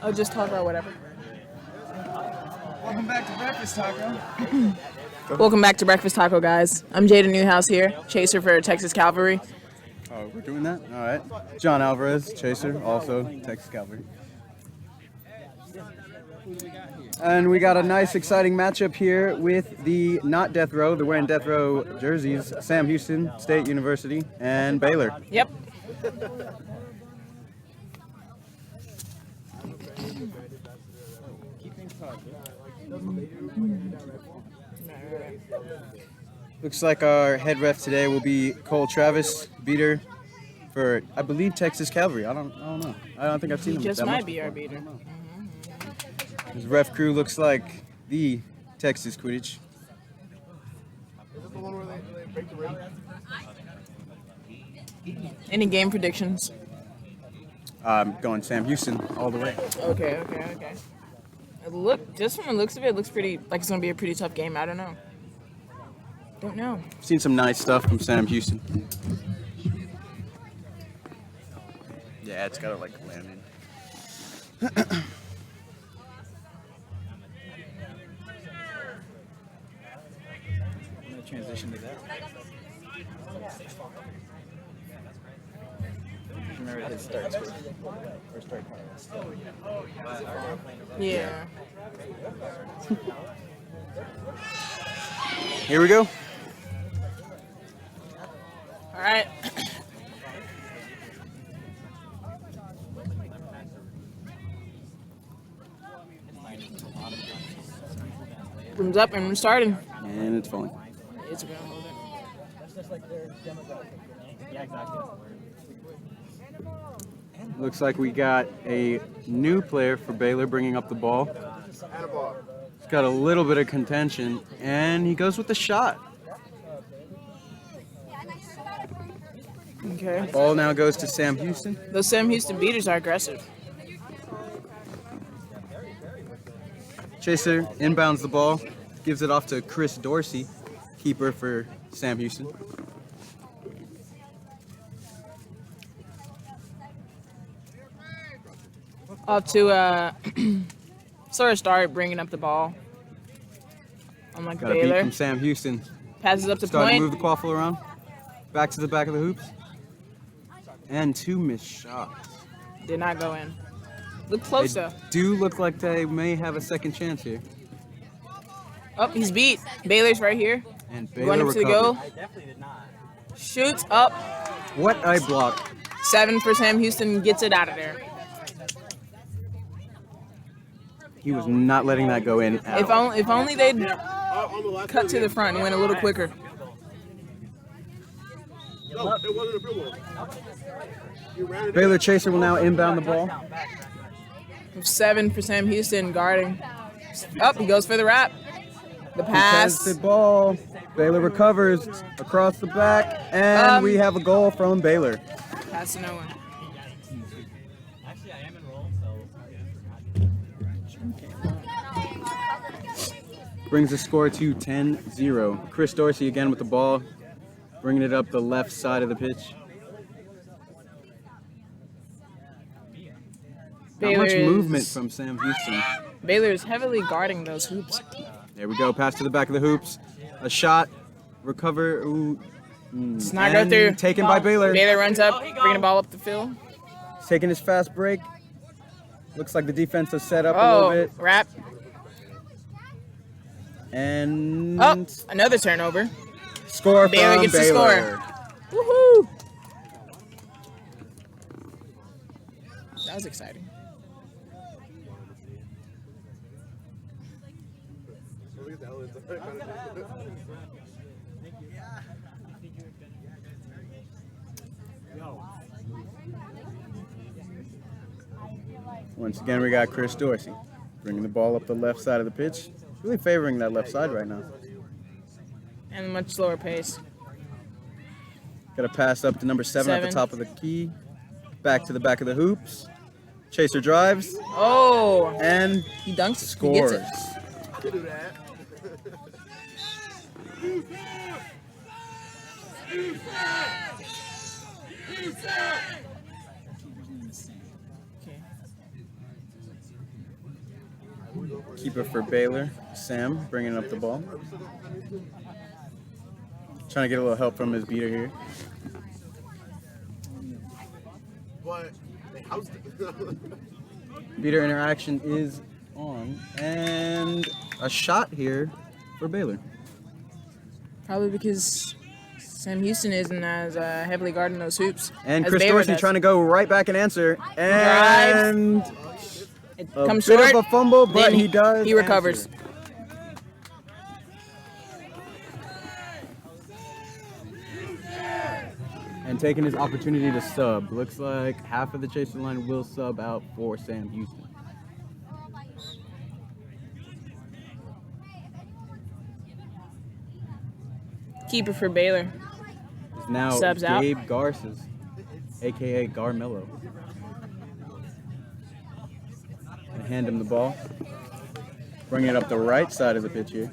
I'll just talk about whatever. Welcome back to Breakfast Taco. Welcome back to Breakfast Taco, guys. I'm Jada Newhouse here, chaser for Texas Cavalry. Oh, we're doing that? All right. John Alvarez, chaser, also Texas Cavalry. And we got a nice, exciting matchup here with the not Death Row, they're wearing Death Row jerseys, Sam Houston State University and Baylor. Yep. Looks like our head ref today will be Cole Travis, beater for, I believe, Texas Cavalry. I don't know. I don't think I've seen him. Just that might much be our before. beater. His ref crew looks like the Texas Quidditch. Any game predictions? I'm going Sam Houston all the way. Okay. Just from the looks of it, it looks pretty like it's gonna be a pretty tough game. I don't know. Seen some nice stuff from Sam Houston. Yeah, it's gotta like land in. I'm gonna transition to that. Remember his start score or start card. Yeah. Here we go. All right. Rooms up and we're starting. And it's falling. It's gonna hold it. Looks like we got a new player for Baylor bringing up the ball. He's got a little bit of contention, and he goes with the shot. Okay. Ball now goes to Sam Houston. Those Sam Houston beaters are aggressive. Chaser inbounds the ball, gives it off to Chris Dorsey, keeper for Sam Houston. Off to sort of start bringing up the ball. Unlike Got a beat Baylor. from Sam Houston. Passes up to Starting to point. move the quaffle around. Back to the back of the hoops. And two missed shots. Did not go in. Look close though. Do look like they may have a second chance here. Oh, he's beat. Baylor's right here. And Going Baylor up to the goal. recovered. Shoots up. What a block. 7 for Sam Houston. Gets it out of there. He was not letting that go in at all. If only they'd cut to the front and went a little quicker. No, it wasn't a good one. You ran it. Baylor Chaser will now inbound the ball. 7 for Sam Houston guarding. Up, he goes for the wrap. The He has pass. the ball. Baylor recovers across the back, and we have a goal from Baylor. Pass to no one. Actually, I am enrolled, so. Brings the score to 10-0. Chris Dorsey again with the ball, bringing it up the left side of the pitch. Not much movement from Sam Houston. Baylor is heavily guarding those hoops. There we go. Pass to the back of the hoops. A shot. Recover. Ooh. It's not go And through. taken by Baylor. Baylor runs up, bringing the ball up the field. He's taking his fast break. Looks like the defense has set up a little Oh, bit. wrap. And Oh, another turnover. score Baylor from gets the Baylor. score. Woohoo! That was exciting. Once again, we got Chris Dorsey bringing the ball up the left side of the pitch. Really favoring that left side right now. And a much slower pace. Got a pass up to number 7 at the 7. top of the key. Back to the back of the hoops. Chaser drives Oh, and he dunks. scores. He gets it. Do that. Okay. Keeper for Baylor, Sam, bringing up the ball. Trying to get a little help from his beater here. But they housed it. Beater interaction is on, and a shot here for Baylor. Probably because Sam Houston isn't as heavily guarding those hoops. And as Chris Baylor Dorsey does. trying to go right back and answer, and It a comes bit short. of a fumble, but then he does. He recovers. answer. And taking his opportunity to sub. Looks like half of the Chaser line will sub out for Sam Houston. Keeper for Baylor. It's now Subs out. Gabe Garces, a.k.a. Garmello. Gonna hand him the ball. Bring it up the right side of the pitch here.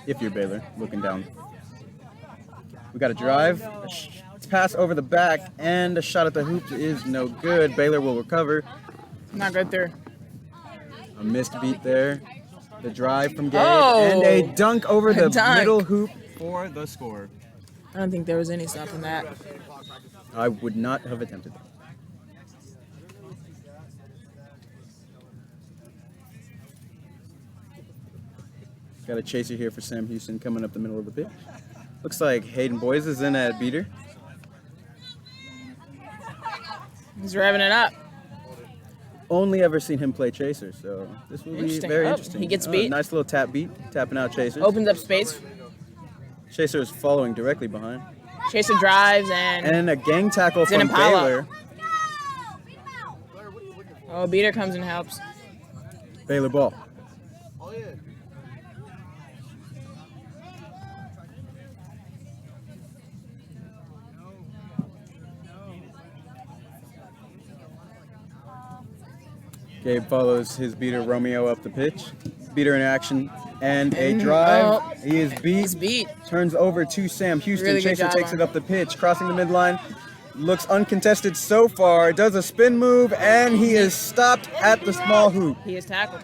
If you're Baylor, looking down. We got a drive, a pass over the back, and a shot at the hoop is no good. Baylor will recover. Not good there. A missed beat there. The drive from Gabe, Oh! and a dunk over the Dunk. middle hoop for the score. I don't think there was any stopping that. I would not have attempted that. Got a chaser here for Sam Houston coming up the middle of the pitch. Looks like Hayden Boyes is in at beater. He's revving it up. Only ever seen him play chaser, so this will be Interesting. very Oh, interesting. he gets Oh, beat. Nice little tap beat, tapping out chasers. Opens up space. Chaser is following directly behind. Chaser drives and And a gang tackle It's an from Impala. Baylor. oh, beater comes and helps. Baylor ball. Oh, yeah. Gabe follows his beater Romeo up the pitch. Beater in action and a And- drive. oh. He is beat. He's beat. Turns over to Sam Houston. Really good Chaser job takes on it up the pitch, crossing the midline. Looks uncontested so far. Does a spin move, and he is stopped at the small hoop. He is tackled.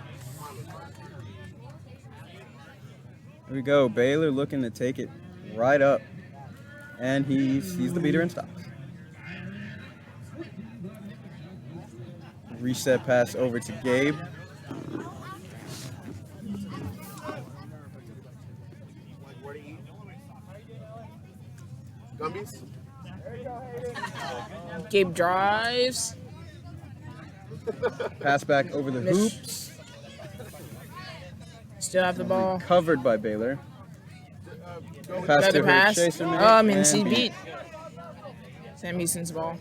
Here we go. Baylor looking to take it right up. And he sees the beater and stops. Reset pass over to Gabe. Gummies? Gabe drives. Pass back over the Miss. hoops. Still have the ball. Covered by Baylor. Pass Another to her pass. chaser Oh, mate, I mean, and he beat. Sam Houston's ball.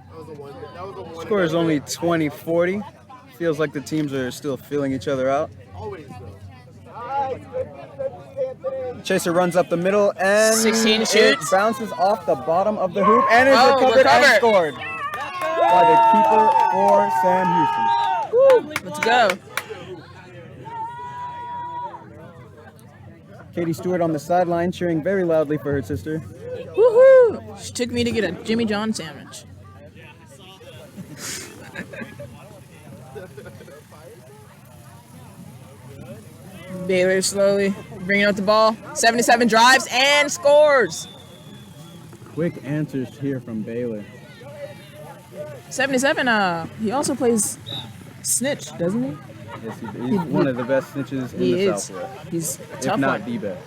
That was the one. That was the one. Score is only 20-40. Feels like the teams are still filling each other out. Always though. Chaser runs up the middle and 16 it shoots. bounces off the bottom of the hoop and is Oh, recovered and recovered. scored by the keeper for Sam Houston. Let's go. Katie Stewart on the sideline cheering very loudly for her sister. Woohoo! She took me to get a Jimmy John sandwich. Baylor slowly bringing up the ball. 77 drives and scores. Quick answers here from Baylor. 77. He also plays snitch, doesn't he? Yes, he's one of the best snitches in He the is. Southwest, He's a if tough not one. the best.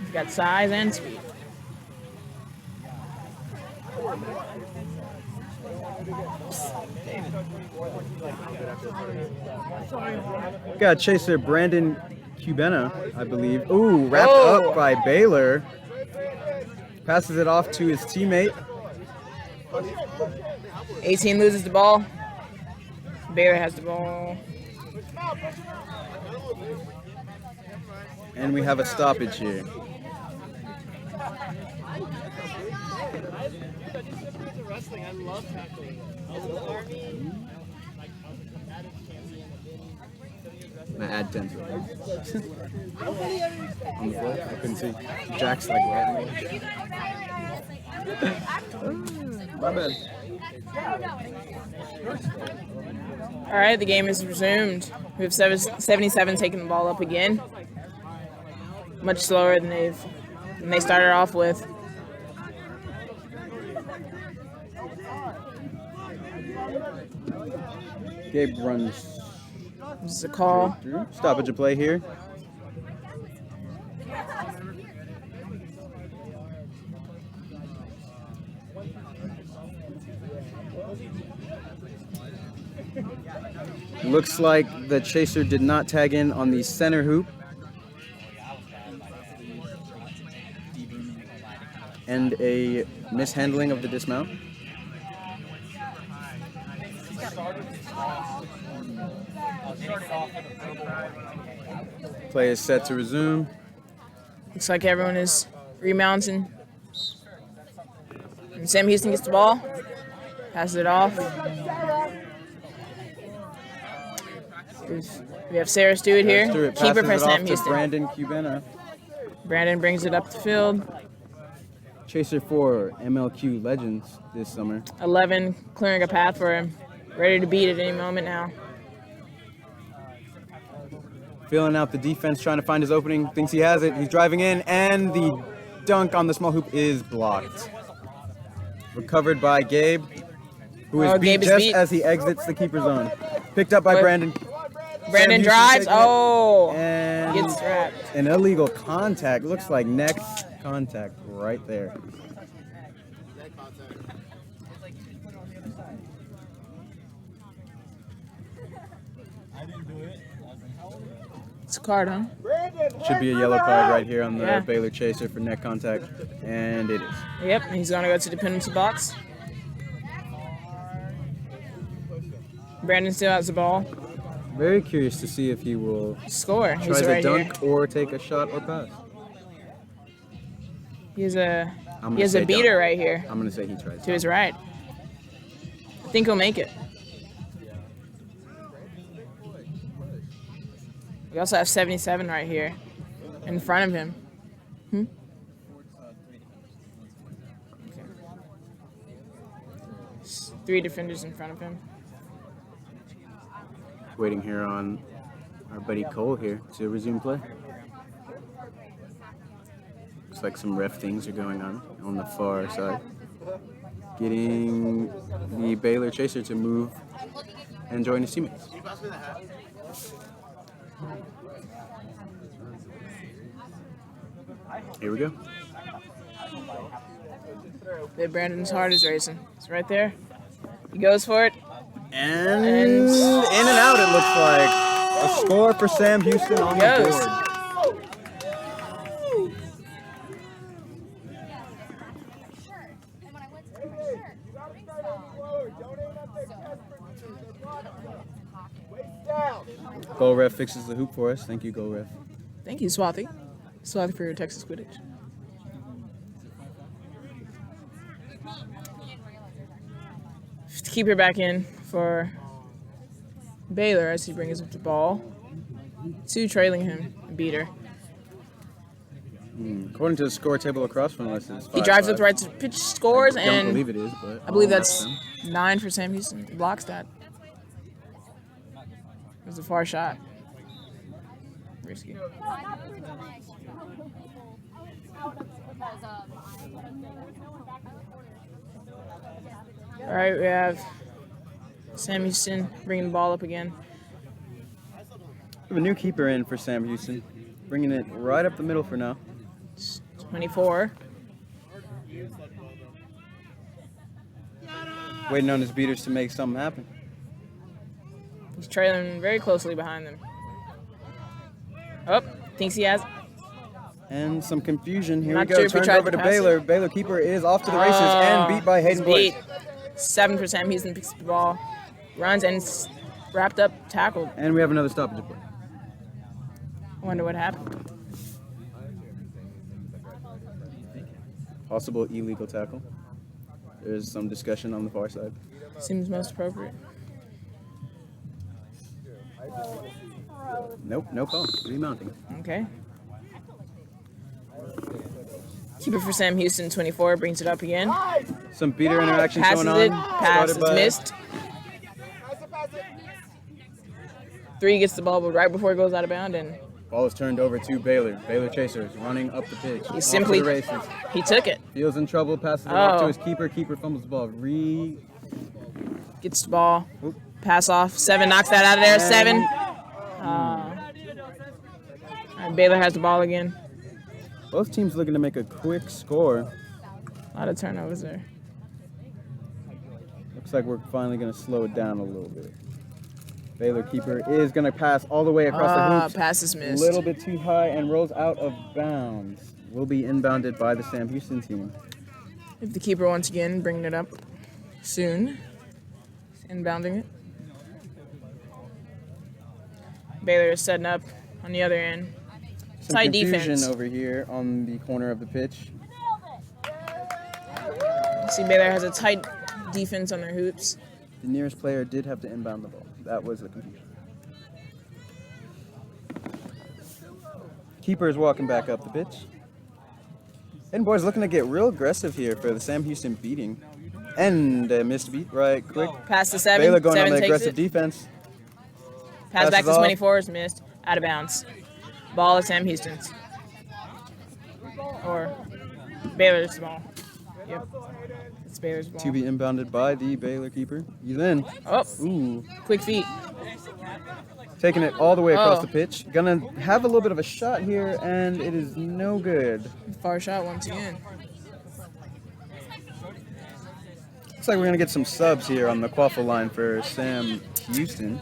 He's got size and speed. Got chaser Brandon Cubena, I believe. Ooh, wrapped Oh. up by Baylor. Passes it off to his teammate. 18 loses the ball. Baylor has the ball. And we have a stoppage here. I'm gonna add 10 to it. On the floor? I couldn't see. Jack's like right. My bad. All right, the game is resumed. We have 77 taking the ball up again. Much slower than they started off with. Gabe runs This is a call. through. Stoppage of play here. Looks like the chaser did not tag in on the center hoop. And a mishandling of the dismount. Play is set to resume. Looks like everyone is remounting. And Sam Houston gets the ball, passes it off. We have Sarah Stewart here, Stewart keeper for passes it off Sam to Houston. Brandon Cubena. Brandon brings it up the field. Chaser for MLQ Legends this summer. 11 clearing a path for him. Ready to beat at any moment now. Filling out the defense, trying to find his opening. Thinks he has it. He's driving in, and the dunk on the small hoop is blocked. Recovered by Gabe, who is beat Gabe is just beat. as he exits the keeper zone. Picked up by Brandon. Brandon Sam Houston drives. taking it, Oh, and gets trapped. an illegal contact. Looks like neck contact right there. It's a card, huh? Should be a yellow card right here on the Yeah. Baylor chaser for neck contact, and it is. Yep, he's going to go to the penalty box. Brandon still has the ball. Very curious to see if he will Score. try He's to right dunk here. or take a shot or pass. He has a I'm gonna say beater dunk. right here I'm gonna say he tries. to his right. I think he'll make it. We also have 77 right here in front of him. Okay. Three defenders in front of him. Waiting here on our buddy Cole here to resume play. Looks like some ref things are going on the far side. Getting the Baylor chaser to move and join his teammates. Here we go. Brandon's heart is racing. It's right there. He goes for it. And in and out, it looks like. A score for Sam Houston on the Goes. board. Goal ref fixes the hoop for us. Thank you, goal ref. Thank you, Swathi. Swathi for your Texas Quidditch. Keeper back in for Baylor as he brings up the ball. Two trailing him, a beater. According to the score table across from us, it's 5-5. He drives up the right to pitch, scores, I don't and believe it is, but I believe I'll that's ask them. 9 for Sam Houston. He blocks that. It was a far shot. Risky. All right, we have Sam Houston bringing the ball up again. We have a new keeper in for Sam Houston, bringing it right up the middle for now. 24. Waiting on his beaters to make something happen. He's trailing very closely behind them. Oh, thinks he has. And some confusion. Here Not we go. sure if he Turned tried over to to pass Baylor. it. Baylor keeper is off to the races and beat by Hayden He's Boyce. beat. 7 for Sam Houston, picks up the ball, runs, and wrapped up, tackled. And we have another stoppage of play. I wonder what happened. Possible illegal tackle. There's some discussion on the far side. Seems most appropriate. Nope, no call. Remounting. Okay. Keeper for Sam Houston, 24, brings it up again. Some beater interaction Passes going on. it. Pass is missed. 3 gets the ball, but right before it goes out of bounds, and Ball is turned over to Baylor. Baylor Chasers running up the pitch. he Off simply to the races. he took it. Feels in trouble, passes it off to Oh. his keeper. Keeper fumbles the ball. Gets the ball. Oop. Pass off. 7 knocks that out of there. 7. And Baylor has the ball again. Both teams looking to make a quick score. A lot of turnovers there. Looks like we're finally going to slow it down a little bit. Baylor keeper is going to pass all the way across the hoops. Pass is A missed. little bit too high and rolls out of bounds. Will be inbounded by the Sam Houston team. If the keeper once again bringing it up soon. Inbounding it. Baylor is setting up on the other end. Some Tight confusion defense. over here on the corner of the pitch. See, Baylor has a tight defense on their hoops. The nearest player did have to inbound the ball. That was the confusion. Keeper is walking back up the pitch. And boys looking to get real aggressive here for the Sam Houston beating. And a missed beat right quick. Pass to 7. Baylor going 7 on the takes aggressive it. defense. Pass back passes to off. 24 is missed. Out of bounds. Ball is Sam Houston's. Or Baylor's ball. Yep. It's Baylor's ball. To be inbounded by the Baylor keeper. He's in. Oh, Ooh. quick feet. Taking it all the way across Oh. the pitch. Gonna have a little bit of a shot here, and it is no good. Far shot once again. Looks like we're gonna get some subs here on the quaffle line for Sam Houston.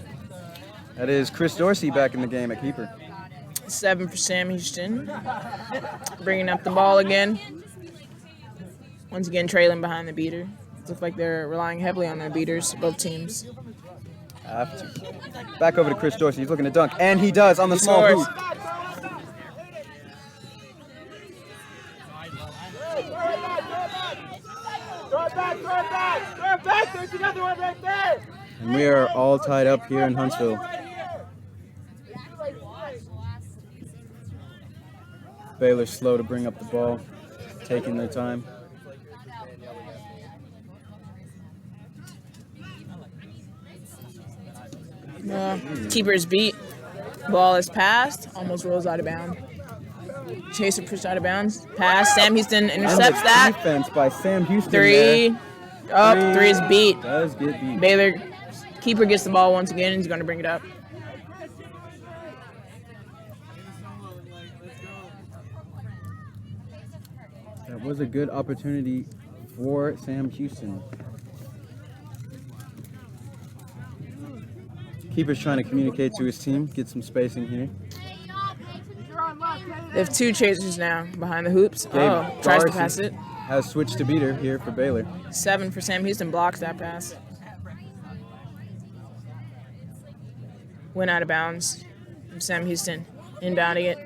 That is Chris Dorsey back in the game at keeper. 7 for Sam Houston. Bringing up the ball again. Once again, trailing behind the beater. Looks like they're relying heavily on their beaters, both teams. Have to. Back over to Chris Dorsey. He's looking to dunk, and he does on the He small scores. hoop. And we are all tied up here in Huntsville. Baylor slow to bring up the ball, taking their time. Keeper's beat. Ball is passed. Almost rolls out of bounds. Chaser pushed out of bounds. Pass. Sam Houston intercepts And the that. defense by Sam Houston. 3. there. Up. 3 is beat. Does get beat. Baylor keeper gets the ball once again and he's going to bring it up. That was a good opportunity for Sam Houston. Keeper's trying to communicate to his team, get some spacing here. They have 2 chasers now behind the hoops. Gabe Oh, tries to Darcy pass it. Has switched to beater here for Baylor. 7 for Sam Houston, blocks that pass. Went out of bounds from Sam Houston, inbounding it.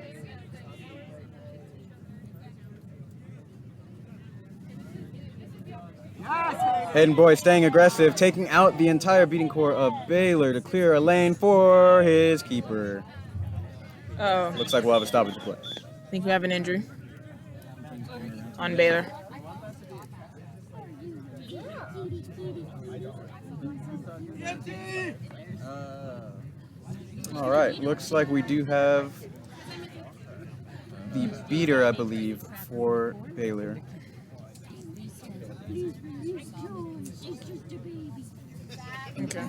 Hayden Boy staying aggressive, taking out the entire beating core of Baylor to clear a lane for his keeper. Oh, Looks like we'll have a stoppage play. I think we have an injury on Baylor. All right, looks like we do have the beater, I believe, for Baylor. Okay.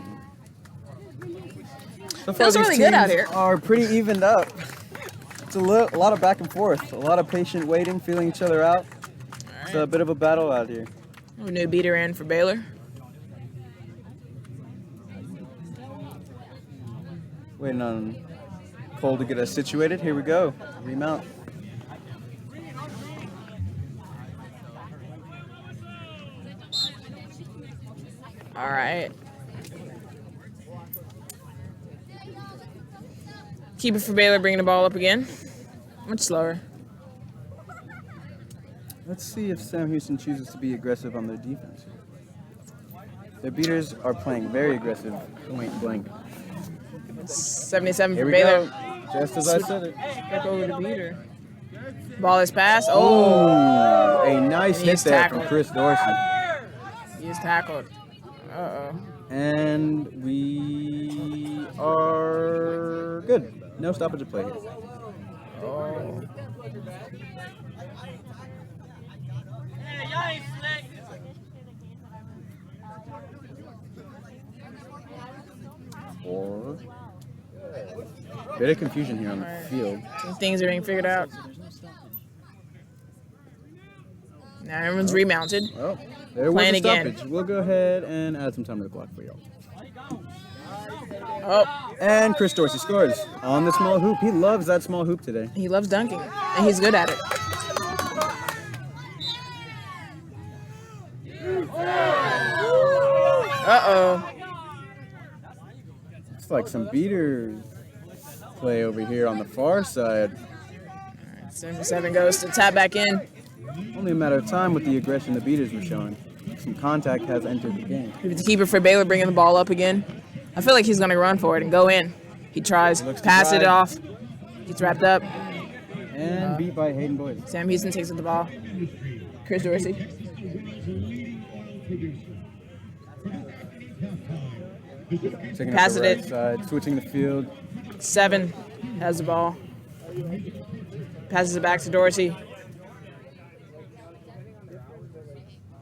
So far, Feels these really good out teams here. are pretty evened up. It's a lot of back and forth, a lot of patient waiting, feeling each other out. It's a bit of a battle out here. A new beater in for Baylor. Waiting on Cole to get us situated. Here we go. Remount. All right. Keeper for Baylor bringing the ball up again. Much slower. Let's see if Sam Houston chooses to be aggressive on their defense. Their beaters are playing very aggressive, point blank. 77 Here for we Baylor. go. Just as I said it. Back over to beater. Ball is passed. Oh, a nice And hit he's there tackled. from Chris Dorsey. He is tackled. Uh-oh. And we are good. No stoppage of play here. Oh. Or bit of confusion here on the field. Some things are being figured out. Now everyone's remounted. Oh, there was Playing a again. stoppage. We'll go ahead and add some time to the clock for y'all. Oh, And Chris Dorsey scores on the small hoop. He loves that small hoop today. he loves dunking, and he's good at it. Uh-oh. It's like some beater play over here on the far side. 77 goes to tap back in. Only a matter of time with the aggression the beaters were showing. Some contact has entered the game. The keeper for Baylor bringing the ball up again. I feel like he's going to run for it and go in. He tries, Looks to pass it drive. off. Gets wrapped up. And beat by Hayden Boyd. Sam Houston takes the ball. Chris Dorsey. Taking Passes up the right it. side, switching the field. 7 has the ball. Passes it back to Dorsey.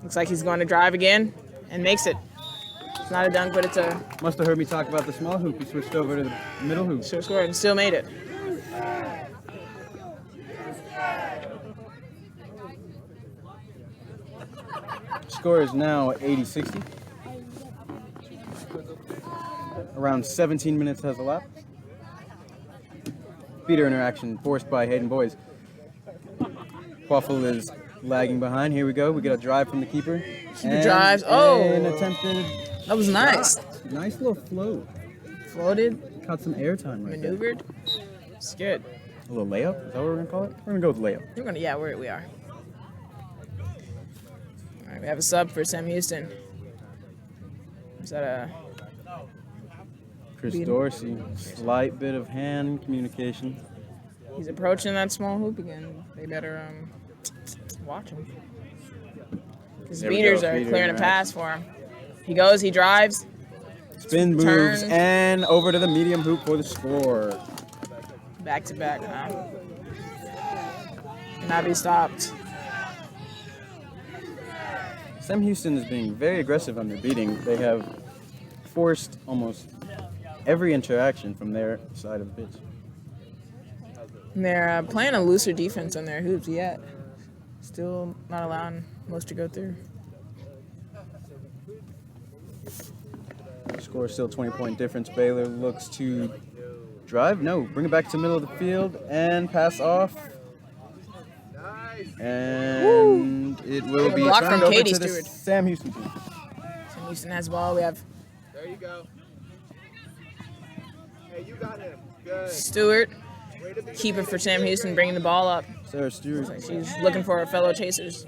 Looks like he's going to drive again and makes it. It's not a dunk, but it's a Must have heard me talk about the small hoop. He switched over to the middle hoop. short score and still made it. Score is now 80-60. Around 17 minutes has elapsed. Beater interaction forced by Hayden Boyd. Quaffle is lagging behind. Here we go. We get a drive from the keeper. Keeper drives. Oh. An attempted That was nice. shot. Nice little float. Floated, Caught some airtime right there. maneuvered. It's good. A little layup? Is that what we're going to call it? We're going to go with layup. We're gonna, yeah, we are. All right, we have a sub for Sam Houston. Is that a Chris Beat him. Dorsey. Slight bit of hand communication. He's approaching that small hoop again. They better watch him. His There we beaters go, are beater clearing a interaction. pass for him. He goes, he drives, Spin moves Turns. and over to the medium hoop for the score. back to back. Cannot be stopped. Sam Houston is being very aggressive on their beating. They have forced almost every interaction from their side of the pitch. And they're playing a looser defense on their hoops yet. Still not allowing most to go through. Score is still 20-point difference. Baylor looks to drive. No, bring it back to the middle of the field and pass off. And it will be Block turned from over Katie to the Stewart. Sam Houston team. Sam Houston has the ball. We have There you go. Hey, you got him. Good. Stewart, Way to be keeper for Sam Houston, bringing the ball up. Sarah Stewart. She's looking for her fellow chasers.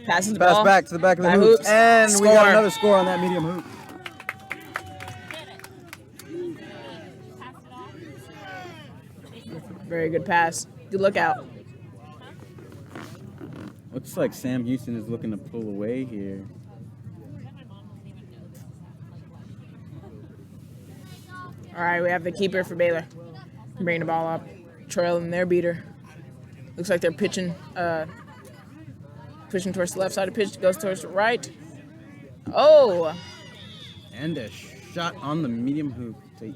Passes the Pass ball. back to the back of the By hoops. hoops. And we got Score. another score on that medium hoop. Very good pass. Good lookout. Looks like Sam Houston is looking to pull away here. All right, we have the keeper for Baylor. Bringing the ball up. Trailing their beater. Looks like they're pitching pushing towards the left side of the pitch. Goes towards the right. Oh, And a shot on the medium hoop to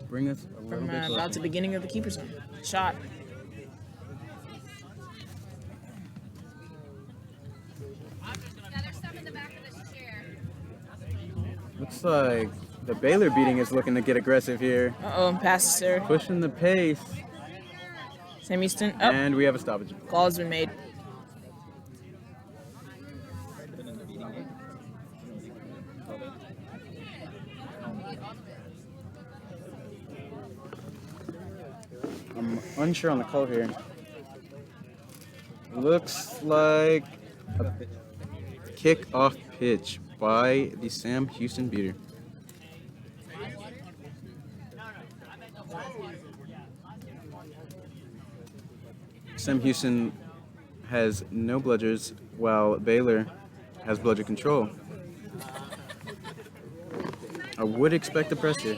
bring us a little from bit about closer. the beginning of the keeper zone. Shot. There's some in the back of this chair. Looks like the Baylor beating is looking to get aggressive here. Uh-oh, passes there. Pushing the pace. Sam Houston. Oh, And we have a stoppage. call has been made. I'm unsure on the call here. Looks like a kick off pitch by the Sam Houston beater. Sam Houston has no bludgers, while Baylor has bludger control. I would expect a press here.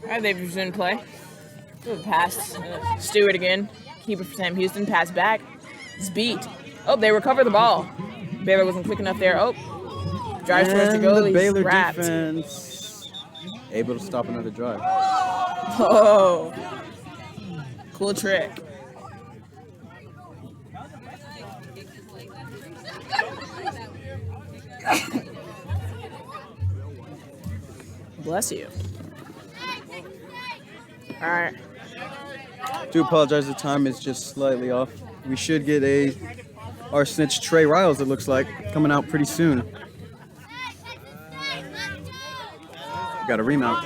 All right, they've resumed play. Good pass. Stewart again. Keeper for Sam Houston. Pass back. It's beat. Oh, they recover the ball. Baylor wasn't quick enough there. Oh, drives towards the goal. The He's Baylor wrapped. defense able to stop another drive. Oh, cool trick. Bless you. All right. Do apologize, the time is just slightly off. We should get our snitch Trey Riles, it looks like, coming out pretty soon. Got a remount.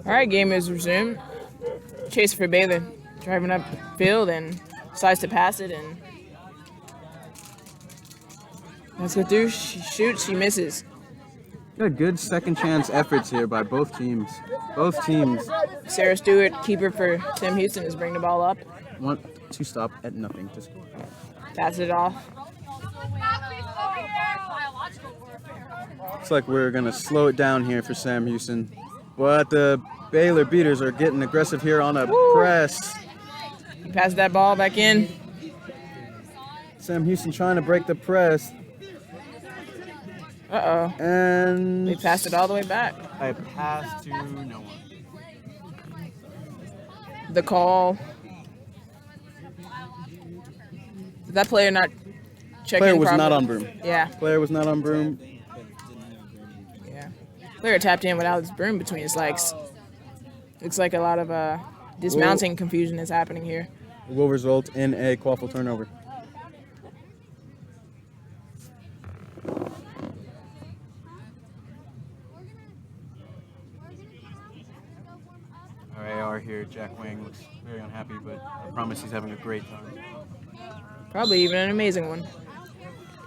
All right, game is resumed. Chase for Baylor, driving up field and decides to pass it, and let's go through. She shoots, she misses. Got good second chance efforts here by both teams. Both teams Sarah Stewart, keeper for Sam Houston, is bringing the ball up, want to stop at nothing to score. pass it off. Looks like we're gonna slow it down here for Sam Houston, but the Baylor beaters are getting aggressive here on a press. Pass that ball back in. Sam Houston trying to break the press, Uh-oh. and They passed it all the way back. I pass to no one. The call. Did that player not check Player in was not properly? on broom. Yeah, Player was not on broom. yeah. Player tapped in without his broom between his legs. Looks like a lot of dismounting confusion is happening here. Will result in a quaffle turnover. Our AR here, Jack Wang, looks very unhappy, but I promise he's having a great time. Probably even an amazing one.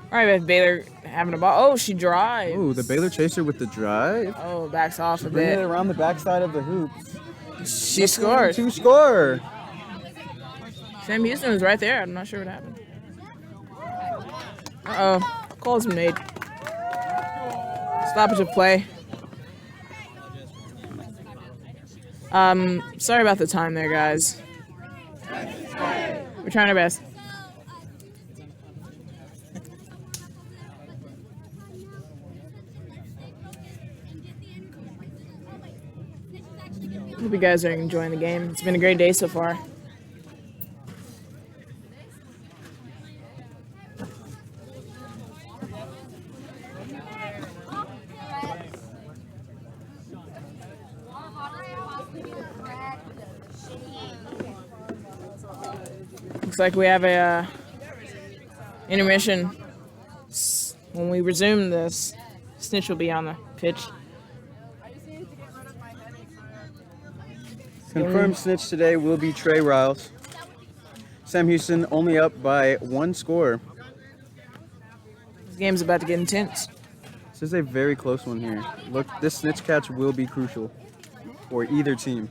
All right, we have Baylor having a ball. Oh, she drives. Ooh, the Baylor chaser with the drive. Oh, backs off a Bring it bit. around the backside of the hoops. She scored. To score. Sam Houston was right there. I'm not sure what happened. Uh-oh. Call's been made. Stoppage of play. Sorry about the time there, guys. We're trying our best. Hope you guys are enjoying the game. It's been a great day so far. Looks like we have a intermission. When we resume this, Snitch will be on the pitch. Confirmed snitch today will be Trey Riles. Sam Houston only up by one score. This game's about to get intense. This is a very close one here. Look, this snitch catch will be crucial for either team.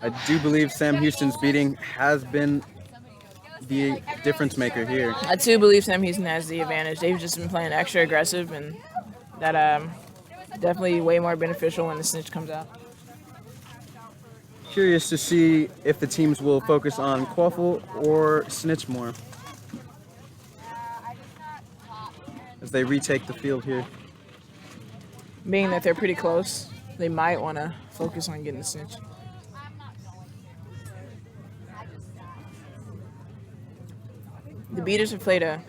I do believe Sam Houston's beating has been the difference maker here. I too believe Sam Houston has the advantage. They've just been playing extra aggressive, and that definitely way more beneficial when the snitch comes out. Curious to see if the teams will focus on quaffle or snitch more as they retake the field here. Being that they're pretty close, they might want to focus on getting the snitch. The beaters have played a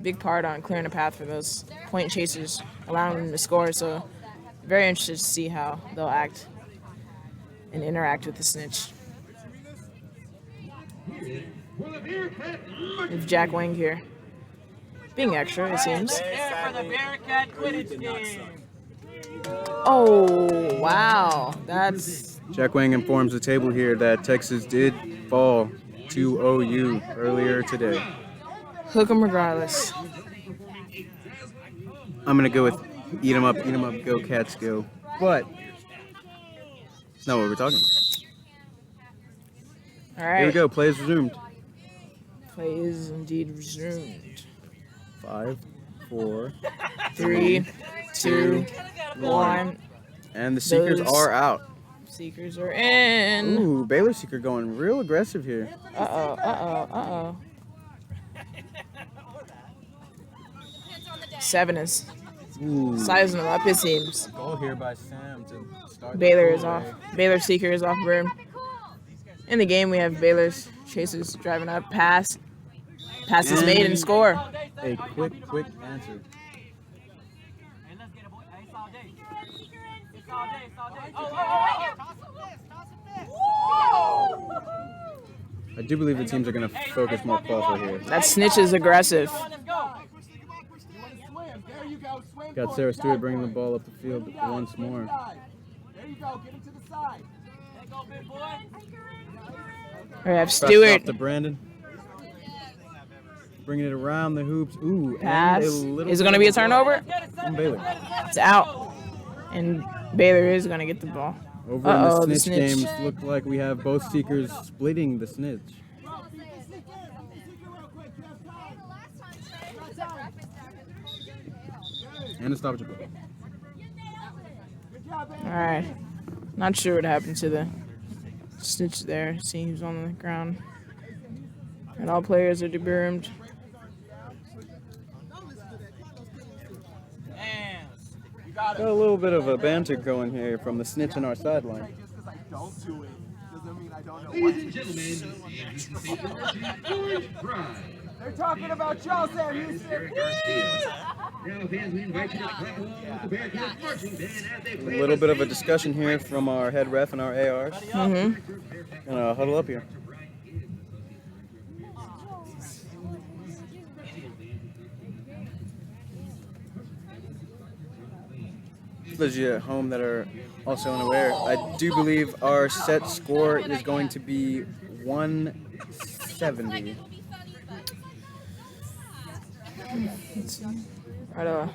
big part on clearing a path for those point chasers, allowing them to score. So, very interested to see how they'll act and interact with the snitch. With Jack Wang here, being extra, it seems. Oh wow, that's Jack Wang informs the table here that Texas did fall to OU earlier today. Hook 'em regardless. I'm gonna go with eat 'em up, go Cats go. But it's not what we're talking about. All Here we right. go. Play is resumed. Play is indeed resumed. 5, 4, 3, 2, 1. and the Seekers Those- are out. Seekers are in. Ooh, Baylor Seeker going real aggressive here. Uh-oh. 7 is Ooh. sizing them up, it seems. Goal here by Sam to start. Baylor is off. Baylor Seeker is off broom. In the game, we have Baylor's chasers driving up. Pass is made and score. A quick answer. I do believe the teams are going to focus more powerful here. That snitch is aggressive. Got Sarah Stewart bringing the ball up the field once more. We have Pass Stewart. off to Brandon. Bringing it around the hoops. Ooh, Pass. and a little Is it going to be a turnover? from Baylor. It's out. And Baylor is going to get the ball. Over Uh-oh, in the the snitch snitch. games, look like we have both Seekers splitting the snitch. And a stoppage ball. All right. Not sure what happened to the snitch there. See who's on the ground. And all players are deburmed. Got a little bit of a banter going here from the snitch on our sideline. Ladies and gentlemen, George Pride. They're talking about y'all, Sam Houston. Eric Garcia. Now, fans, we invite you to clap along with the Bearcats marching band as they A play. little bit of a discussion here from our head ref and our ARs. Mm-hmm. Gonna huddle up here. Those of you at home that are also unaware, I do believe our set score is going to be 170. Right,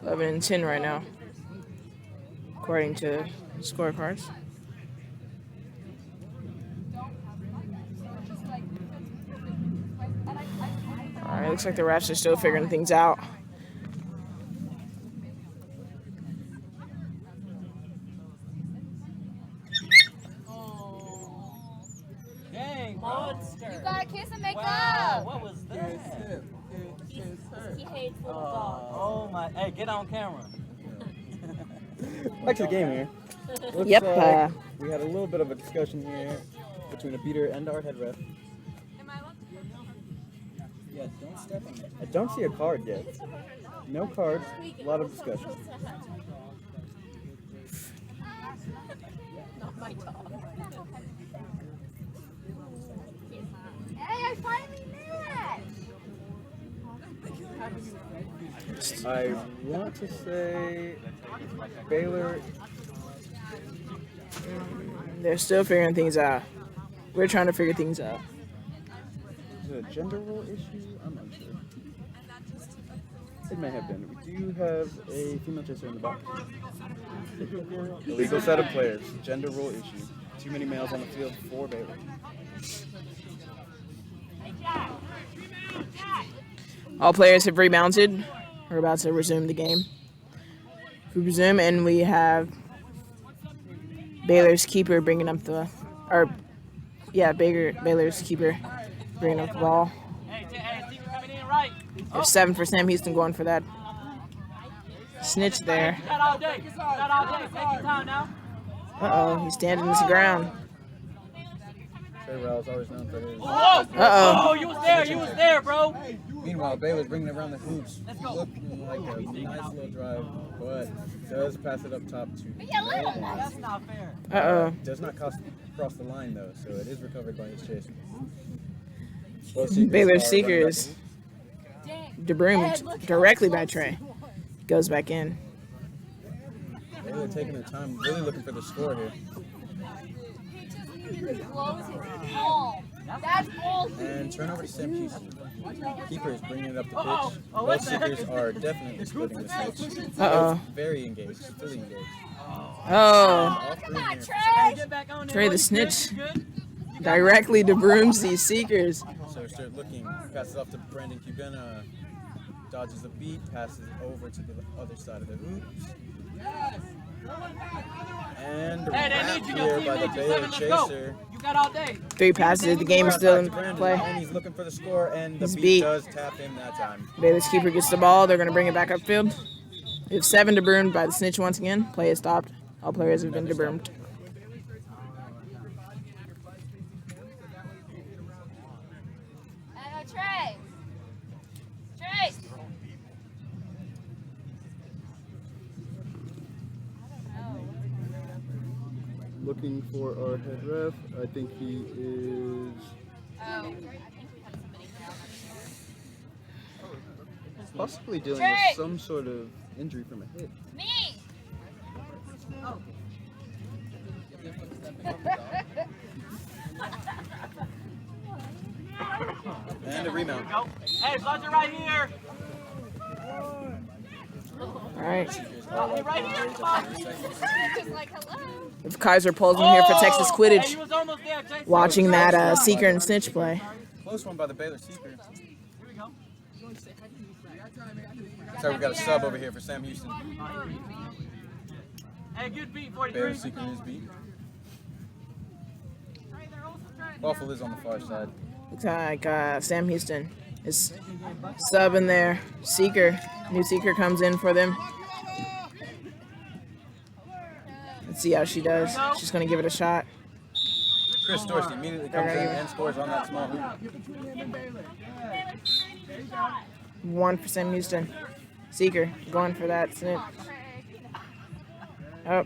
11 and 10 right now, according to scorecards. All right, looks like the refs are still figuring things out. Dang, monster. You gotta kiss and make Wow, up. what was that? He hates little dogs. Oh my, hey, get on camera. Back to the game here. Looks Yep, like we had a little bit of a discussion here between a beater and our head ref. Yeah, don't step on it. I don't see a card yet. No cards, a lot of discussion. Not my dog. Hey, I finally matched. I want to say Baylor. They're still figuring things out. We're trying to figure things out. Is it a gender role issue? I'm unsure. It may have been. We do have a female chaser in the box. Illegal set of players. Gender role issue. Too many males on the field for Baylor. All players have rebounded. We're about to resume the game. We resume, and we have Baylor's keeper bringing up the, Baylor's keeper bringing up the ball. There's 7 for Sam Houston going for that snitch there. Uh-oh, he's standing his ground. Trey Rowell's always known for his. Uh-oh. You was there, bro. Meanwhile, Baylor's bringing it around the hoops. Looking like a nice little drive, but does pass it up top to. That's not fair. Uh-oh. Does not cross the line though, so it is recovered by his chaser. Baylor's seeker is debroomed directly by Trey. Goes back in. Baylor taking their time, really looking for the score here. He just blows his palm. That's bullshit. And turnover to Sam Houston. Keeper is bringing it up the pitch. Both seekers are definitely splitting the snitch. Uh-oh. Very engaged, fully engaged. Oh. Off green here. Trey the snitch directly to Brooms these seekers. So we start looking, passes off to Brandon Cubena, dodges the beat, passes it over to the other side of the hoops. And wrapped here by the Baylor chaser. You got all day. 3 passes, the game is still in play. And he's looking for the score, and the He's beat beat. does tap him that time. Baylor's keeper gets the ball. They're going to bring it back upfield. We have 7 debroomed by the snitch once again. Play is stopped. All players have been debroomed. Trey. Trey. Looking for our head ref. I think he is possibly dealing with some sort of injury from a hit. Me. And a remount. Hey, buzzer right here. All right. Hey, right here. Come on. Just like hello. If Kaiser pulls him here for Texas Hey, Quidditch, he was almost there, Jason. watching that seeker and snitch play. Close one by the Baylor seeker. So we got a sub over here for Sam Houston. Hey, good beat, Baylor 43. seeker is beat. Waffle is on the far side. Looks like Sam Houston is subbing their seeker. New seeker comes in for them. Let's see how she does. She's going to give it a shot. Chris Dorsey immediately comes in and scores on that small hoop. 1 for Sam Houston. Seeker going for that snitch. Oh,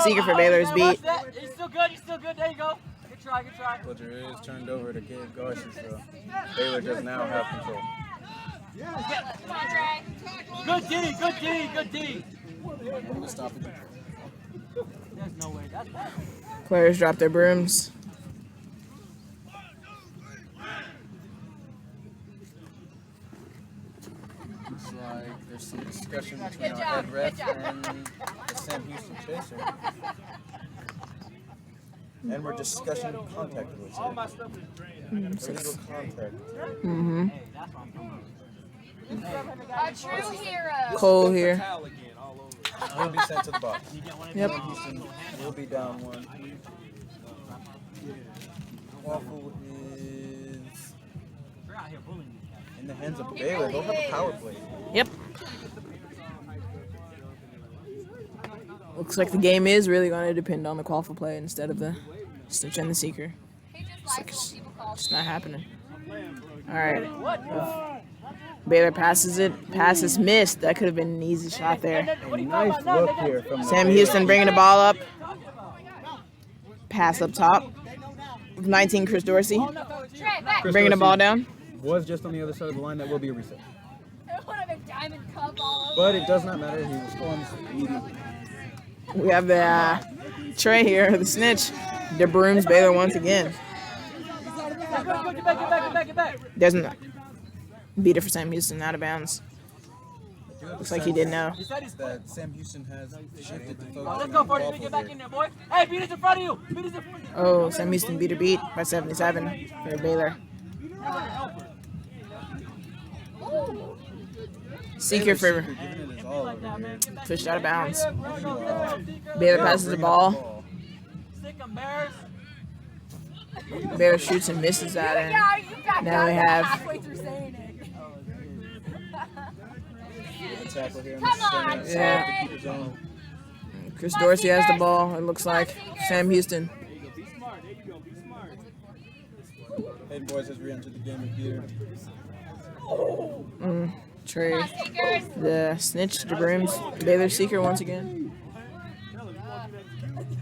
Seeker for Baylor is beat. He's still good. He's still good. There you go. Good try. Good try. Bludger is turned over to Gabe Garcia, so Baylor does now have control. Come on, Trey. Good D. Good D. Good D. The stoppage. There's no way. That's bad. Players drop their brooms. Looks like there's some discussion between our head ref and the Sam Houston chaser. And we're discussing contact rules here. Illegal contact. Mm-hmm. A true hero. Cole here. Will be sent to the box. Yep. Houston will be down 1. Waffle is in the hands of Baylor. They'll have a power play. Yep. Looks like the game is really going to depend on the qualifier play instead of the snitch and the seeker. He just likes when people call It's not happening. All right. Baylor passes it. Pass is missed. That could have been an easy shot there. A nice look here from the Sam Baylor Houston bringing the ball up. Pass up top. 19, Chris Dorsey. Trey, back. Chris Bringing the Dorsey ball down. was just on the other side of the line. That will be a reset. It would have been diamond cup all over. But it does not matter. He was on immediately. We have the Trey here, the snitch. DeBrooms Baylor once again. Get back. Doesn't beat it for Sam Houston, out of bounds. Looks like he didn't know. That Sam Houston has shifted to focus Let's on go, the 43. Get back in there, boy. Hey, beat us in front of you. Beat us in front of you. Oh, Sam Houston beat by 77 for Baylor. Seeker for Giving it his all over here. pushed out of bounds. Meanwhile, Baylor passes the bringing ball. up Sick 'em, Bears. Baylor shoots and misses at it. Yeah, you got Now we that have halfway through saying it. A tackle here in Come the on, center Trey. of the keeper's zone. Chris Dorsey has the ball, it looks like. Sam Houston. Hayden Boys has re-entered the game with Peter. Trey. Seekers. The snitch, DeBrooms. Baylor seeker once again.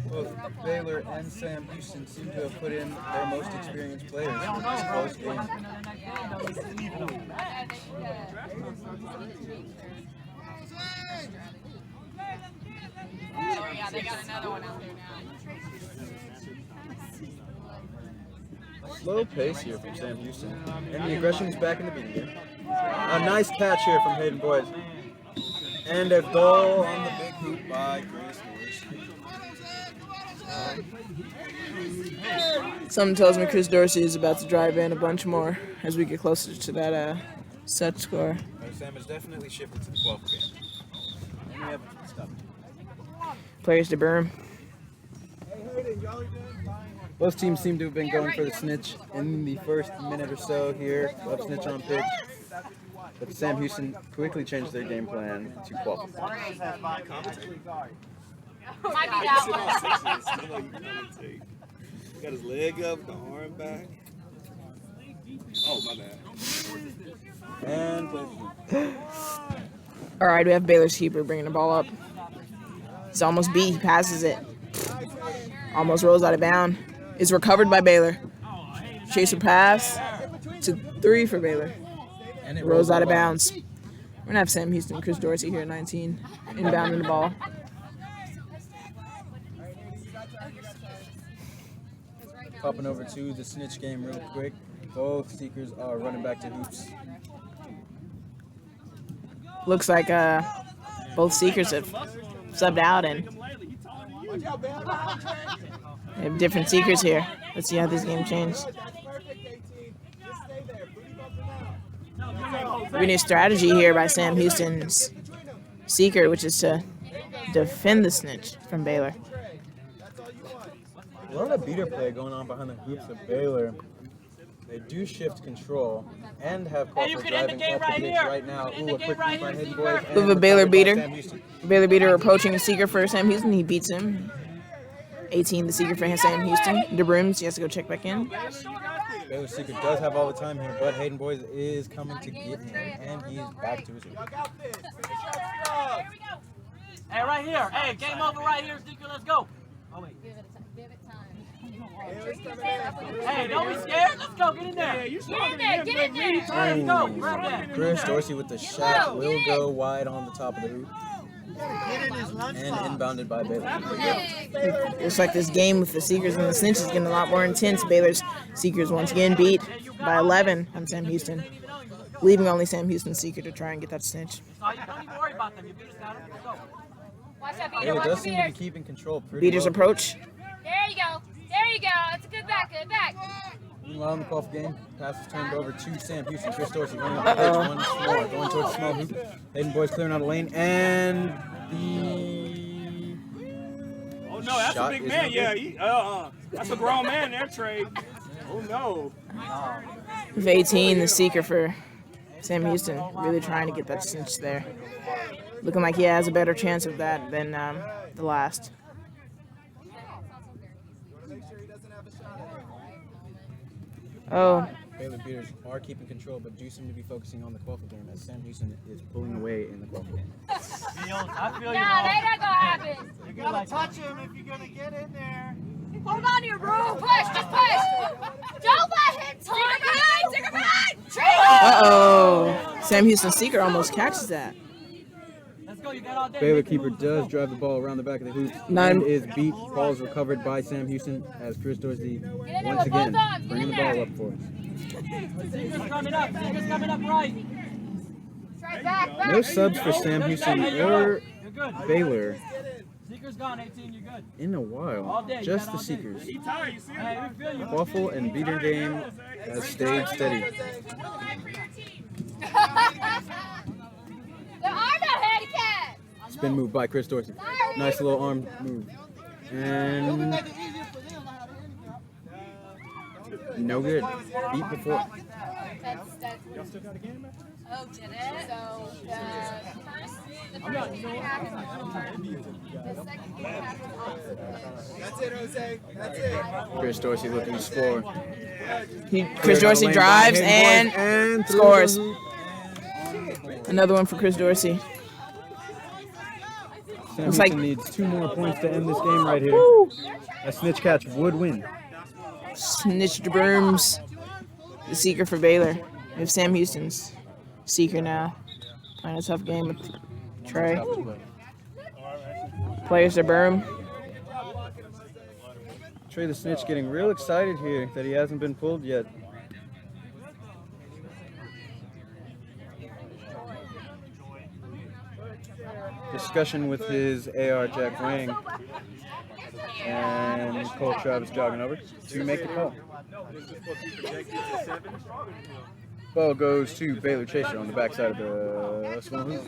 Both Baylor and Sam Houston seem to have put in their most experienced players in this close game. Yeah, they got another one out there now. slow pace here from Sam Houston. And the aggression is back in the beating game. A nice catch here from Hayden Boys. And a goal on the big hoop by Chris Dorsey. Something tells me Chris Dorsey is about to drive in a bunch more as we get closer to that set score. Sam has definitely shifted to the 12th game. And we have stopped. Players to berm. Both teams seem to have been going for the snitch in the first minute or so here of snitch on pitch. But Sam Houston quickly changed their game plan to qualify. Might be that one. Got his leg up, the arm back. Oh, my bad. And All right, we have Baylor's keeper bringing the ball up. He's almost beat. He passes it. Almost rolls out of bounds. Is recovered by Baylor. Chaser pass to 3 for Baylor. and it Rolls out of bounds. We're going to have Sam Houston and Chris Dorsey here at 19. Inbounding the ball. Popping over to the snitch game real quick. Both seekers are running back to hoops. Looks like both seekers have subbed out and they have different seekers here. Let's see how this game changes. We need strategy here by Sam Houston's seeker, which is to defend the snitch from Baylor. A lot of beater play going on behind the hoops of Baylor. They do shift control and have Crawford driving off the pitch right now. Ooh, a quick beat by Hayden Boys. We have a Baylor beater. Baylor approaching the seeker for Sam Houston. He beats him. 18, the seeker for Sam Houston. DeBrooms, he has to go check back in. Baylor seeker does have all the time here, but Hayden Boys is coming to get him, and he's back to his feet. Hey, right here. Hey, game over right here, seeker. Let's go. Oh, wait. Give it time. Hey, don't be scared. Let's go. Get in there. Get in there. Get in there. Let's go. Grab that. Chris Dorsey with the shot will go wide on the top of the hoop. And inbounded by Baylor. Looks like this game with the seekers and the snitch is getting a lot more intense. Baylor's seekers once again beat by 11 on Sam Houston, leaving only Sam Houston's seeker to try and get that snitch. Don't even worry about them. You beat us down. Let's go. Watch that beater. Baylor Watch does the seem to be beater. keeping control pretty Beaters well. approach. There you go. There you go. It's a good back. Good back. Meanwhile, in the golf game, pass is turned over to Sam Houston. Chris Dorsey running up the pitch once more, going towards the small hoop. Hayden Boys clearing out a lane, and the Oh, no, that's a shot big is man. no Yeah, good. that's a grown man there, Trey. Oh, no. With 18, the seeker for Sam Houston, really trying to get that snitch there. Looking like he has a better chance of that than the last. Oh, Baylor beaters are keeping control, but do seem to be focusing on the Quaffle game as Sam Houston is pulling away in the Quaffle game. I feel you, Nah, bro. that ain't gonna happen. You gotta touch him if you're gonna get in there. Hold on to your bro. Push. Just push. Don't let him take her behind. uh-oh. Sam Houston's seeker almost catches that. Let's go. You got all day. Baylor keeper does drive the ball around the back of the hoop Nine. and is beat. Ball is recovered by Sam Houston as Chris Dorsey once with again both arms. Get bringing in the ball there. up for us. Seeker's coming up. Seeker's coming up right. Straight back. No subs for Sam Houston or You're good. Baylor Seeker's gone. 18. You're good. in a while. Just the Seekers. He tired, you see him? Hey, we feel you. Quaffle and beater game has stayed steady. There are no handicaps. Spin move by Chris Dorsey. Nice little arm move. And no good. Beat before. Oh, did it? So, the first game happened the second game happened opposite. That's it, Jose. That's it. Chris Dorsey looking to score. Chris Dorsey drives and through scores. the hoop. Another one for Chris Dorsey. Sam Looks Houston like- needs 2 more points to end this game right here. A snitch catch would win. Snitch Brooms, the seeker for Baylor. We have Sam Houston's seeker now. Playing a tough game with Trey. Players to berm. Trey the Snitch getting real excited here that he hasn't been pulled yet. Discussion with his AR Jack Wang and Cole Travis jogging over to make the call. Ball goes to Baylor Chaser on the backside of the small hoop.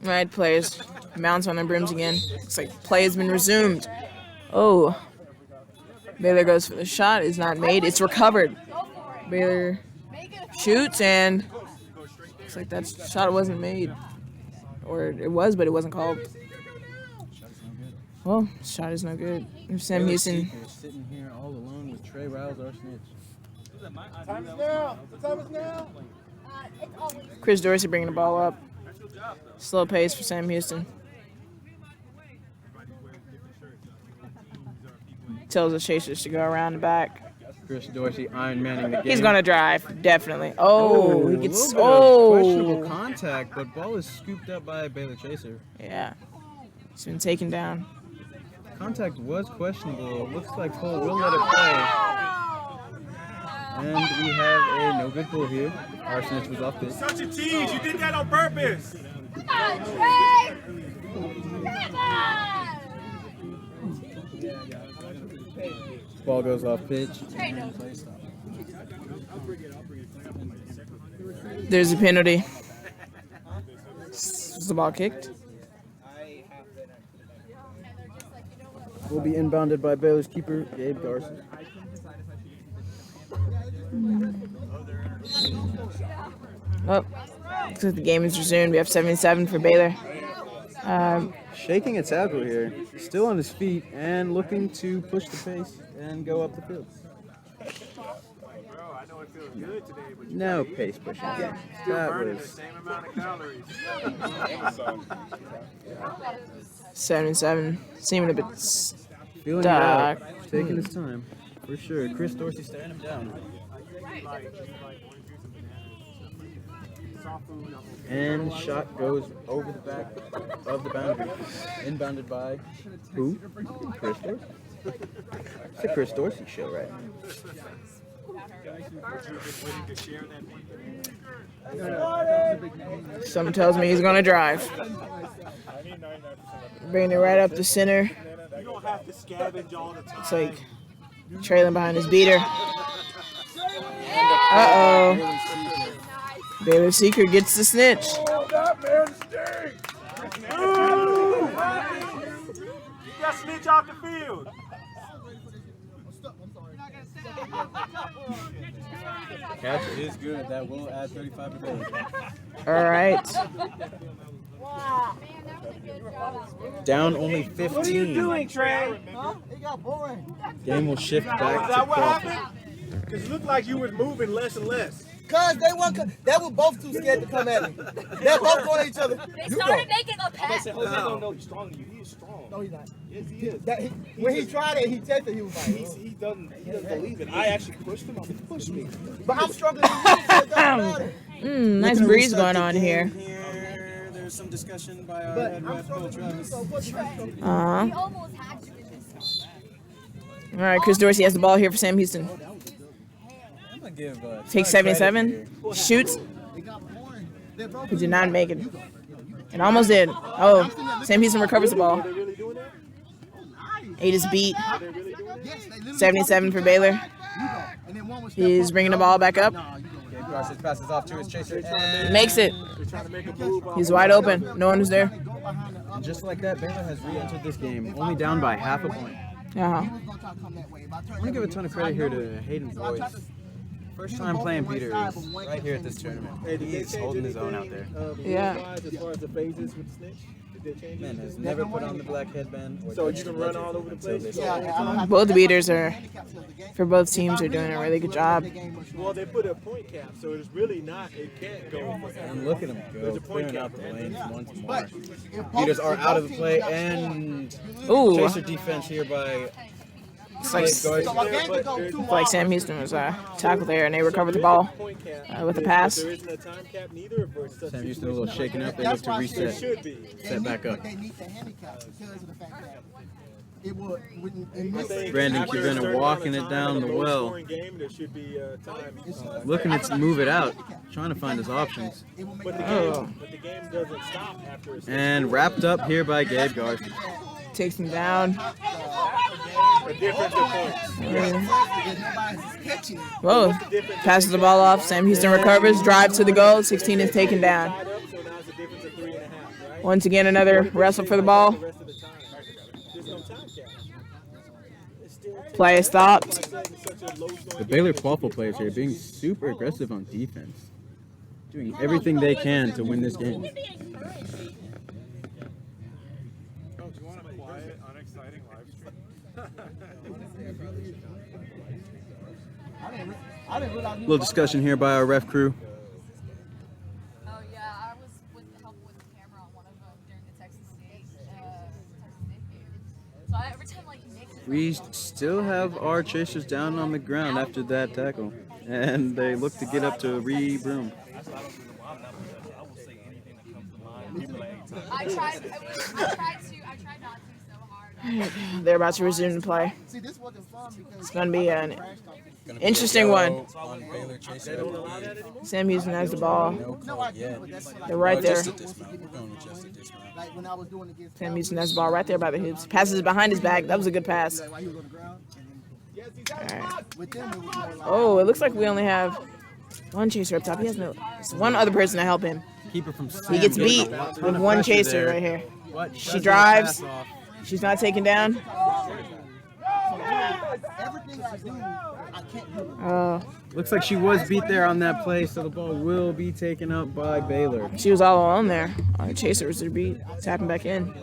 All right, players. Mounts on their brims again. Looks like play has been resumed. Oh. Baylor goes for the shot. It's not made. It's recovered. Baylor shoots, and looks like that shot wasn't made. Or it was, but it wasn't called. Well, shot is no good. Sam Houston. Sitting here all alone with Trey Riles, our snitch. Time is now. The time is now. Chris Dorsey bringing the ball up. Slow pace for Sam Houston. Tells the Chasers to go around the back. Chris Dorsey Iron Manning the game. He's gonna drive, definitely. Oh, he gets. Questionable Oh, contact, but ball is scooped up by a Baylor Chaser. yeah. He's been taken down. Contact was questionable. Looks like Cole will let it play. And we have a no good pull here. Our snitch was off pitch. Such a tease. You did that on purpose. Come on, Trey! Come on! Ball goes off pitch. Trey knows. There's a penalty. Was the ball kicked? Will be inbounded by Baylor's keeper, Gabe Garson. Oh, looks like the game is resumed. We have 77 for Baylor. Shaking its tackle here. Still on his feet and looking to push the pace and go up the field. Bro, I know it feels good today, but No pace pushing. That burning the was same amount of calories. 77. Seeming a bit feeling it dark. out. Taking his time. For sure. Chris Dorsey staring him down. And shot goes over the back of the boundary. Inbounded by who? Chris Dorsey. It's a Chris Dorsey show right now. Something tells me he's gonna drive. Bringing it right up the center. You don't have to scavenge all the time. It's like trailing behind his beater. Uh-oh. Baylor Seeker gets the snitch. That man stinks. You got snitch off the field. Catch is good. That will add 35 to Baylor. All right. Down only 15. What are you doing, Trey? Huh? It got boring. Game will shift back Is to that what Crawford. happened? Because it looked like you were moving less and less. Cause they were both too scared to come at me. They're both going at each other. They started making a pass. Jose don't know he's stronger than you. He is strong. No, he's not. Yes, he is. When he tried it, he tested. He was like, He doesn't believe it. I actually pushed him. I said, push me. but I'm stronger than you. So it doesn't matter. Nice breeze going on here. There's some discussion by our But head I'm ref, stronger Cole than you. Travis. So what's the We almost had you in this. All right, Chris Dorsey has the ball here for Sam Houston. I'm gonna give Takes 77. Shoots. He did not make it. And almost did. Oh, Sam Houston recovers the ball. 8 is beat. 77 for Baylor. He's bringing the ball back up. Gabe Garson passes off to his chaser. He makes it. He's wide open. No one was there. And just like that, Baylor has re-entered this game, only down by half a point. Uh-huh. I want to give a ton of credit here to Hayden Boyce. First time playing beaters right here at this tournament. He's holding his own out there. Yeah. As far as the phases with the snitch, did they change? Man has never put on the black headband. Or So touched you can the run ledger all over the until place? this Both beaters are, for both teams, are doing a really good job. Well, they put a point cap, so it's really not. It can't go. And look at him go, There's a point clearing out cap. the lanes once more. Beaters are out of the play, and Ooh. chaser defense here by It's like, it's like Sam Houston was tackled there, and they recovered the ball with a pass. There isn't a time cap neither, or it's such Sam Houston a little shaken up. They look to reset. should be. Set back up. They need the handicap because of the fact that it would. In this, Brandon After Cabana a certain walking amount it of time down in the a well. low-scoring game, there should be time. Looking to move it out. Trying to find his options. But the Oh. game doesn't stop after a certain And wrapped up here by Gabe Garcia. Takes him down. the difference in points. nobody's catching it. Whoa. Passes the ball off. Sam Houston recovers. Drive to the goal. 16 is taken down. Tied up, so now it's a difference of 3.5, right? Once again, another wrestle for the ball. The rest of the time. There's no time cap. It's still Play is stopped. such a low-scoring The Baylor Quaffle players here being super aggressive on defense. Doing everything they can to win this game. Oh, do you want a quiet, unexciting live stream? Little discussion here by our ref crew. Oh yeah, I was with help with the camera on one of them during the Texas State game. So every time like he makes it. We still have our chasers down on the ground after that tackle. And they look to get up to re-broom. I tried not to so hard. They're about to resume the play. See, this wasn't fun because It's going to be an interesting one. On Baylor Chaser. Sam Houston has the ball. no, I do, but that's like, They're right there. Just a dismount. We're going with just a dismount. like when I was doing against Sam Houston has the ball right there by the hoops. Passes behind his back. That was a good pass. while he was on the ground. All right. With them, it was more like, Oh, it looks like we only have one chaser up top. He has no. It's one other person to help him. Keeper from He gets beat with one chaser right here. She drives. She's not taken down. everything I do, I can't do it. Oh, Looks like she was beat there on that play, so the ball will be taken up by Baylor. she was all alone there. Our chasers are beat. Tapping back in.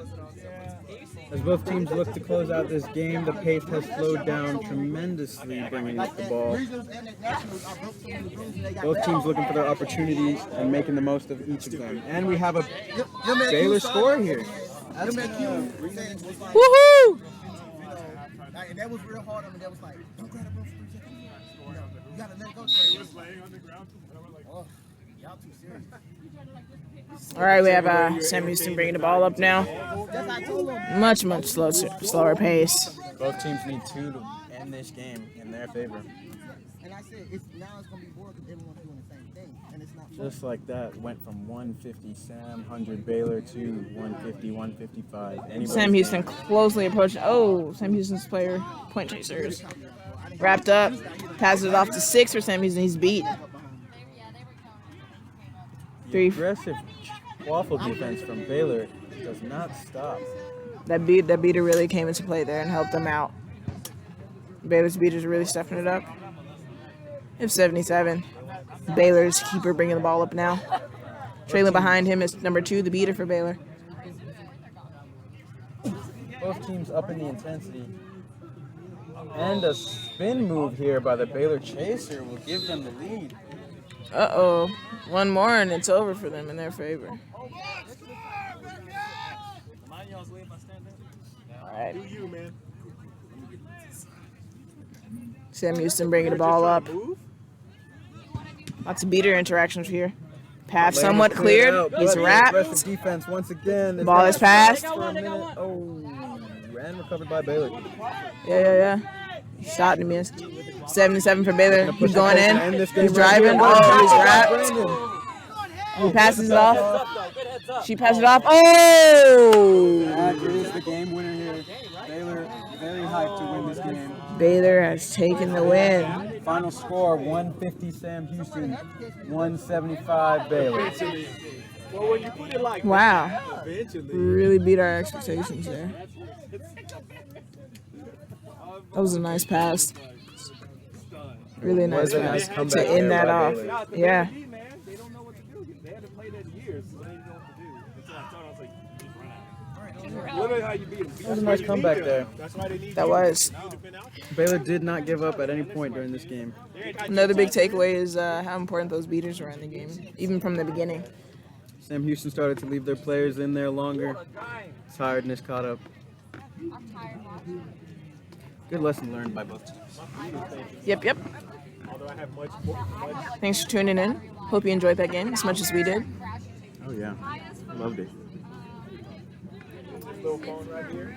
As both teams look to close out this game, the pace has slowed down tremendously bringing up the ball. Regionals and at nationals, I broke some of the rules and they got Both back. teams looking for their opportunities and making the most of each of them. And we have a Your man Baylor Q score here. Your man Q said was like, Woohoo! like, and that was real hard on me. That was like, don't grab the ball for 3 seconds. You gotta let it go. Trey. Laying on the ground. And we're like, Oh, y'all too serious. All right, we have Sam Houston bringing the ball up now. That's how I told him. Much slower pace. Both teams need 2 to end this game in their favor. And I said, now it's gonna be boring because everyone's doing the same thing, and it's not fun. Just like that, went from 150 Sam, 100 Baylor to 150, 155. Anybody's Sam Houston game. closely approaching. Oh, Sam Houston's player point chasers. Wrapped up. Passes it off to 6 for Sam Houston. He's beat. The 3. aggressive waffle defense from Baylor does not stop. That beater really came into play there and helped them out. Baylor's beaters are really stepping it up. If 77. Baylor's keeper bringing the ball up now. Trailing behind him is number 2, the beater for Baylor. Both teams up in the intensity. And a spin move here by the Baylor chaser will give them the lead. Uh-oh. One more and it's over for them in their favor. All right. Do you, man? Sam Houston bringing the ball up. Lots of beater interactions here. Path somewhat Laying it clear cleared. out, He's but wrapped. aggressive defense once again. They've Ball got is passed. for a minute. Oh, ran recovered by Baylor. Yeah. Shot and missed. 77 for Baylor. He's going To end in. this game He's right driving. here. Oh, he's wrapped. Brandon. He passes it off. She passes it off. Oh! That is the game winner here. Baylor very hyped to win this game. Baylor has taken the win. Final score 150 Sam Houston, 175 Baylor. Well, when you put it like Wow. that, eventually. Really beat our expectations there. That was a nice pass. Really nice Was a nice pass comeback to end there that by off. Baylor. Yeah. Man, they don't know what to do. They haven't played that in years, so they don't know what to do. Until I told them, I was like, just run out. Literally how you beat them. That was a nice comeback there. That's why they need That you. was. You to pin out. Baylor did not give up at any point during this game. Another big takeaway is how important those beaters were in the game, even from the beginning. Sam Houston started to leave their players in there longer. Tiredness caught up. I'm tired, Mom. Good lesson learned by both teams. Yep. Although I have much. Thanks for tuning in. Hope you enjoyed that game as much as we did. Oh yeah, loved it. Little phone right here.